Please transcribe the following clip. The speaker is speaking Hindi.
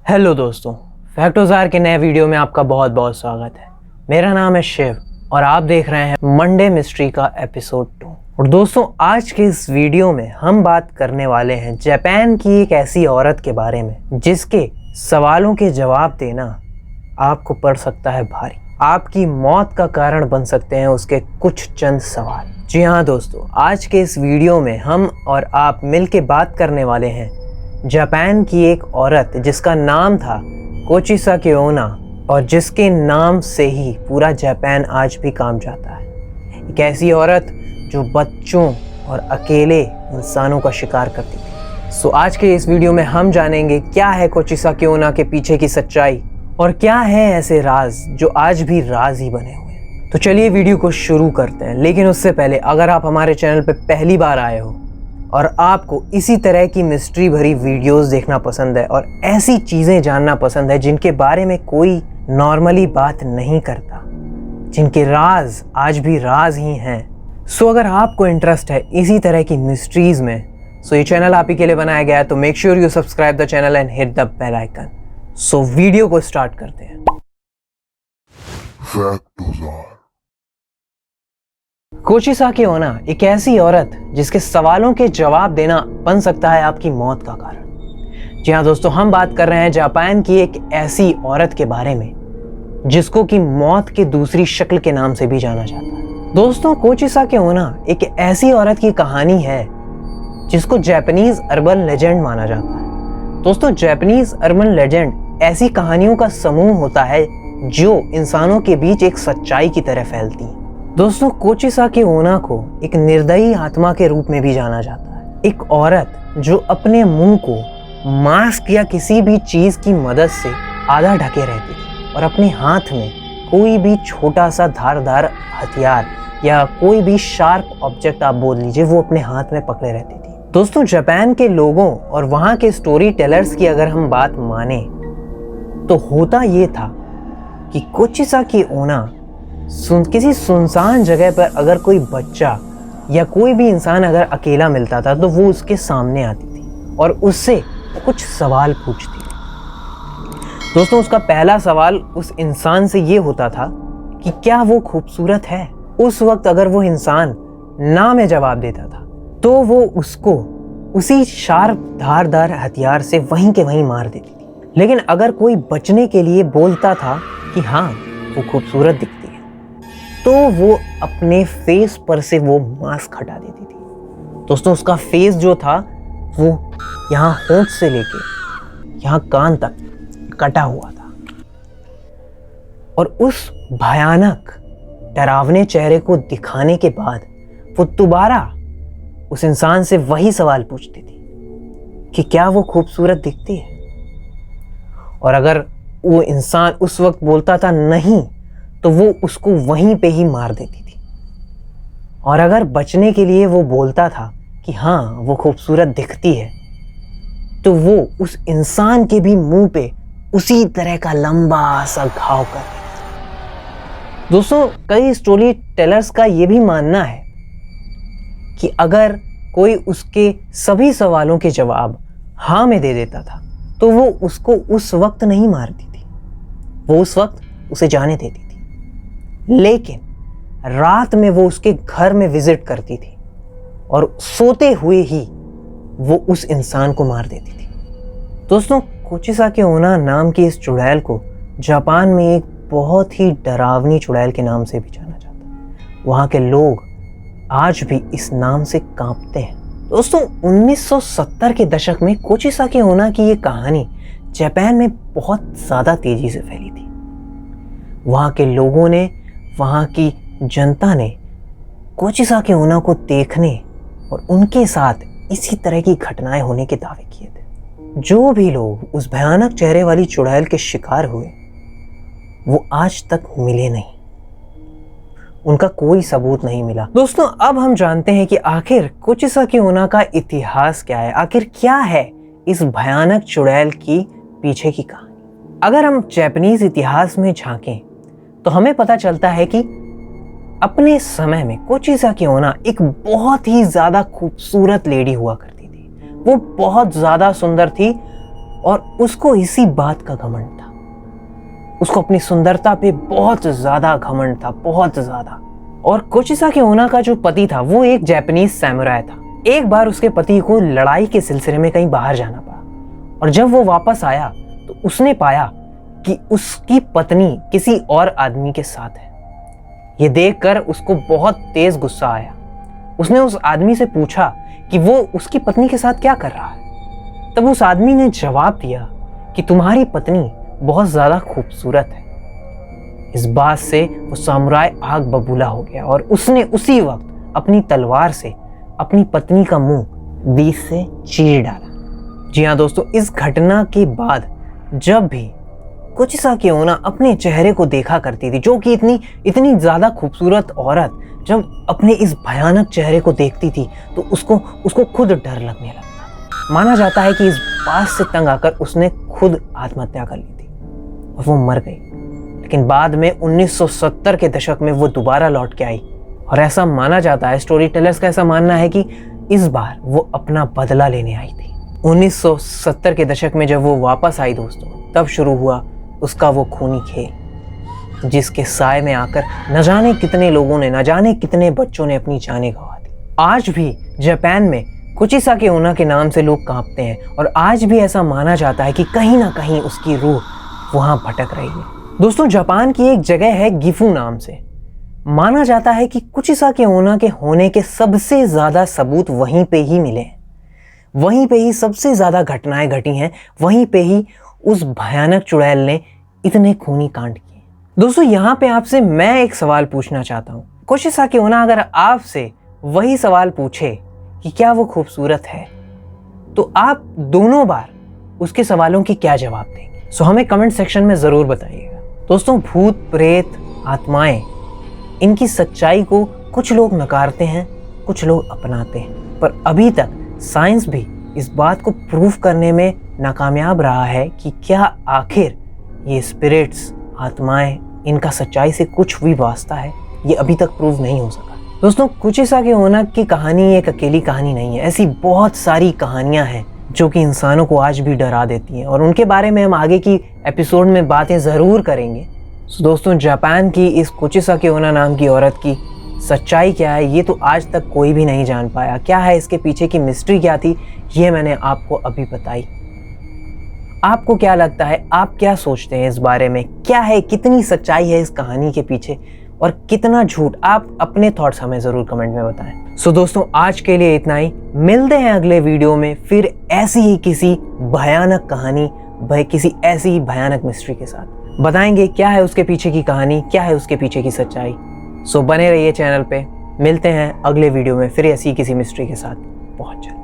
हेलो दोस्तों, फैक्टोजार के नए वीडियो में आपका बहुत बहुत स्वागत है। मेरा नाम है शिव और आप देख रहे हैं मंडे मिस्ट्री का एपिसोड 2। और दोस्तों, आज के इस वीडियो में हम बात करने वाले हैं जापान की एक ऐसी औरत के बारे में जिसके सवालों के जवाब देना आपको पड़ सकता है भारी। आपकी मौत का कारण बन सकते हैं उसके कुछ चंद सवाल। जी हाँ दोस्तों, आज के इस वीडियो में हम और आप मिल के बात करने वाले हैं जापान की एक औरत जिसका नाम था कोचिसाकी ओना और जिसके नाम से ही पूरा जापान आज भी काम जाता है। एक ऐसी औरत जो बच्चों और अकेले इंसानों का शिकार करती थी। सो आज के इस वीडियो में हम जानेंगे क्या है कोचिसाकी ओना के पीछे की सच्चाई और क्या है ऐसे राज जो आज भी राज ही बने हुए हैं। तो चलिए वीडियो को शुरू करते हैं, लेकिन उससे पहले अगर आप हमारे चैनल पर पहली बार आए हो और आपको इसी तरह की मिस्ट्री भरी वीडियोस देखना पसंद है और ऐसी चीज़ें जानना पसंद है जिनके बारे में कोई नॉर्मली बात नहीं करता, जिनके राज आज भी राज ही हैं, सो अगर आपको इंटरेस्ट है इसी तरह की मिस्ट्रीज में, सो ये चैनल आप ही के लिए बनाया गया है। तो make sure you subscribe the channel and hit the bell icon. So video को स्टार्ट करते हैं। कोचिसाकी ओना एक ऐसी औरत जिसके सवालों के जवाब देना बन सकता है आपकी मौत का कारण। जी हाँ दोस्तों, हम बात कर रहे हैं जापान की एक ऐसी औरत के बारे में जिसको कि मौत के दूसरी शक्ल के नाम से भी जाना जाता है। दोस्तों, कोचिसाकी ओना एक ऐसी औरत की कहानी है जिसको जापानीज अर्बन लेजेंड माना जाता है। दोस्तों, जापानीज अर्बन लेजेंड ऐसी कहानियों का समूह होता है जो इंसानों के बीच एक सच्चाई की तरह फैलती है। दोस्तों, कोचिसाकी ओना को एक निर्दयी आत्मा के रूप में भी जाना जाता है। एक औरत जो अपने मुंह को मास्क या किसी भी चीज की मदद से आधा ढके रहती थी और अपने हाथ में कोई भी छोटा सा धारदार हथियार या कोई भी शार्प ऑब्जेक्ट आप बोल लीजिए, वो अपने हाथ में पकड़े रहती थी। दोस्तों, जापान के लोगों और वहाँ के स्टोरी टेलर्स की अगर हम बात माने तो होता ये था कि कोचिसाकी ओना किसी सुनसान जगह पर अगर कोई बच्चा या कोई भी इंसान अगर अकेला मिलता था तो वो उसके सामने आती थी और उससे कुछ सवाल पूछती थी। दोस्तों, उसका पहला सवाल उस इंसान से ये होता था कि क्या वो खूबसूरत है। उस वक्त अगर वो इंसान ना में जवाब देता था तो वो उसको उसी शार्प धारदार हथियार से वहीं के वहीं मार देती थी। लेकिन अगर कोई बचने के लिए बोलता था कि हाँ वो खूबसूरत दिखती है तो वो अपने फेस पर से वो मास्क हटा देती थी। दोस्तों, उसका फेस जो था वो यहाँ होंठ से लेके यहाँ कान तक कटा हुआ था और उस भयानक डरावने चेहरे को दिखाने के बाद वो दोबारा उस इंसान से वही सवाल पूछती थी कि क्या वो खूबसूरत दिखती है। और अगर वो इंसान उस वक्त बोलता था नहीं तो वो उसको वहीं पे ही मार देती थी। और अगर बचने के लिए वो बोलता था कि हाँ वो खूबसूरत दिखती है तो वो उस इंसान के भी मुंह पे उसी तरह का लंबा सा घाव कर देती थी। दोस्तों, कई स्टोरी टेलर्स का ये भी मानना है कि अगर कोई उसके सभी सवालों के जवाब हाँ में दे देता था तो वो उसको उस वक्त नहीं मारती थी, वो उस वक्त उसे जाने देती थी। लेकिन रात में वो उसके घर में विजिट करती थी और सोते हुए ही वो उस इंसान को मार देती थी। दोस्तों, कोचिसाकी ओना नाम की इस चुड़ैल को जापान में एक बहुत ही डरावनी चुड़ैल के नाम से भी जाना जाता है। वहाँ के लोग आज भी इस नाम से कांपते हैं। दोस्तों, 1970 के दशक में कोचिसाकी ओना की ये कहानी जापान में बहुत ज़्यादा तेजी से फैली थी। वहाँ के लोगों ने, वहाँ की जनता ने कोचिसाकी ओना को देखने और उनके साथ इसी तरह की घटनाएं होने के दावे किए थे। जो भी लोग उस भयानक चेहरे वाली चुड़ैल के शिकार हुए वो आज तक मिले नहीं, उनका कोई सबूत नहीं मिला। दोस्तों, अब हम जानते हैं कि आखिर कोचिसाकी ओना का इतिहास क्या है, आखिर क्या है इस भयानक चुड़ैल की पीछे की कहानी। अगर हम जापानीज इतिहास में झांकें तो हमें पता चलता है कि अपने समय में कोचिसाकी ओना एक बहुत ही ज़्यादा खूबसूरत लेडी हुआ करती थी। वो बहुत ज़्यादा सुंदर थी और उसको इसी बात का घमंड था। उसको अपनी सुंदरता पे बहुत ज्यादा घमंड था, बहुत ज्यादा। और कोचिसाकी ओना का जो पति था वो एक जापानीज सैमुराई था। एक बार उसके पति को लड़ाई के सिलसिले में कहीं बाहर जाना पड़ा और जब वो वापस आया तो उसने पाया कि उसकी पत्नी किसी और आदमी के साथ है। ये देखकर उसको बहुत तेज गुस्सा आया। उसने उस आदमी से पूछा कि वो उसकी पत्नी के साथ क्या कर रहा है। तब उस आदमी ने जवाब दिया कि तुम्हारी पत्नी बहुत ज्यादा खूबसूरत है। इस बात से वो समुराई आग बबूला हो गया और उसने उसी वक्त अपनी तलवार से अपनी पत्नी का मुंह बीच से चीर डाला। जी हाँ दोस्तों, इस घटना के बाद जब भी कोचिसाकी ओना अपने चेहरे को देखा करती थी, जो कि इतनी ज्यादा खूबसूरत औरत जब अपने इस भयानक चेहरे को देखती थी तो उसको खुद डर लगने लगता। माना जाता है कि इस बात से तंग आकर उसने खुद आत्महत्या कर ली थी और वो मर गई। लेकिन बाद में 1970 के दशक में वो दोबारा लौट के आई और ऐसा माना जाता है, स्टोरी टेलर्स का ऐसा मानना है कि इस बार वो अपना बदला लेने आई थी। 1970 के दशक में जब वो वापस आई दोस्तों, तब शुरू हुआ उसका वो खूनी खेल, जिसके साए में आकर न जाने कितने लोगों ने, न जाने कितने बच्चों ने अपनी जानें गंवा दी। आज भी जापान में कोचिसाकी ओना के नाम से लोग कांपते हैं और आज भी ऐसा माना जाता है कि कहीं ना कहीं उसकी रूह वहां भटक रही है। दोस्तों, जापान की एक जगह है गिफू नाम से। माना जाता है कि कोचिसाकी ओना के होने के सबसे ज्यादा सबूत वहीं पे ही मिले हैं, वहीं पे ही सबसे ज्यादा घटनाएं घटी हैं, वहीं पे ही उस भयानक चुड़ैल ने इतने खूनी कांड किए। दोस्तों, यहाँ पे आपसे मैं एक सवाल पूछना चाहता हूँ। कोचिसाकी ओना अगर आपसे वही सवाल पूछे कि क्या वो खूबसूरत है, तो आप दोनों बार उसके सवालों की क्या जवाब देंगे? सो हमें कमेंट सेक्शन में जरूर बताइएगा। दोस्तों, भूत प्रेत आत्माएं, इनकी सच्चाई को कुछ लोग नकारते हैं, कुछ लोग अपनाते हैं, पर अभी तक साइंस भी इस बात को प्रूव करने में नाकामयाब रहा है कि क्या आखिर ये स्पिरिट्स, आत्माएं, इनका सच्चाई से कुछ भी वास्ता है। ये अभी तक प्रूव नहीं हो सका। दोस्तों, कोचिसाकी ओना की कहानी एक अकेली कहानी नहीं है। ऐसी बहुत सारी कहानियां हैं जो कि इंसानों को आज भी डरा देती हैं और उनके बारे में हम आगे की एपिसोड में बातें ज़रूर करेंगे। तो दोस्तों, जापान की इस कोचिसाकी ओना नाम की औरत की सच्चाई क्या है, ये तो आज तक कोई भी नहीं जान पाया। क्या है इसके पीछे की मिस्ट्री क्या थी, ये मैंने आपको अभी बताई। आपको क्या लगता है, आप क्या सोचते हैं इस बारे में? क्या है, कितनी सच्चाई है इस कहानी के पीछे और कितना झूठ? आप अपने थॉट्स हमें ज़रूर कमेंट में बताएं। सो दोस्तों, आज के लिए इतना ही। मिलते हैं अगले वीडियो में फिर ऐसी ही किसी भयानक कहानी, किसी ऐसी ही भयानक मिस्ट्री के साथ। बताएंगे क्या है उसके पीछे की कहानी, क्या है उसके पीछे की सच्चाई। सो बने रहिए चैनल पे। मिलते हैं अगले वीडियो में फिर ऐसी किसी मिस्ट्री के साथ बहुत जल्द।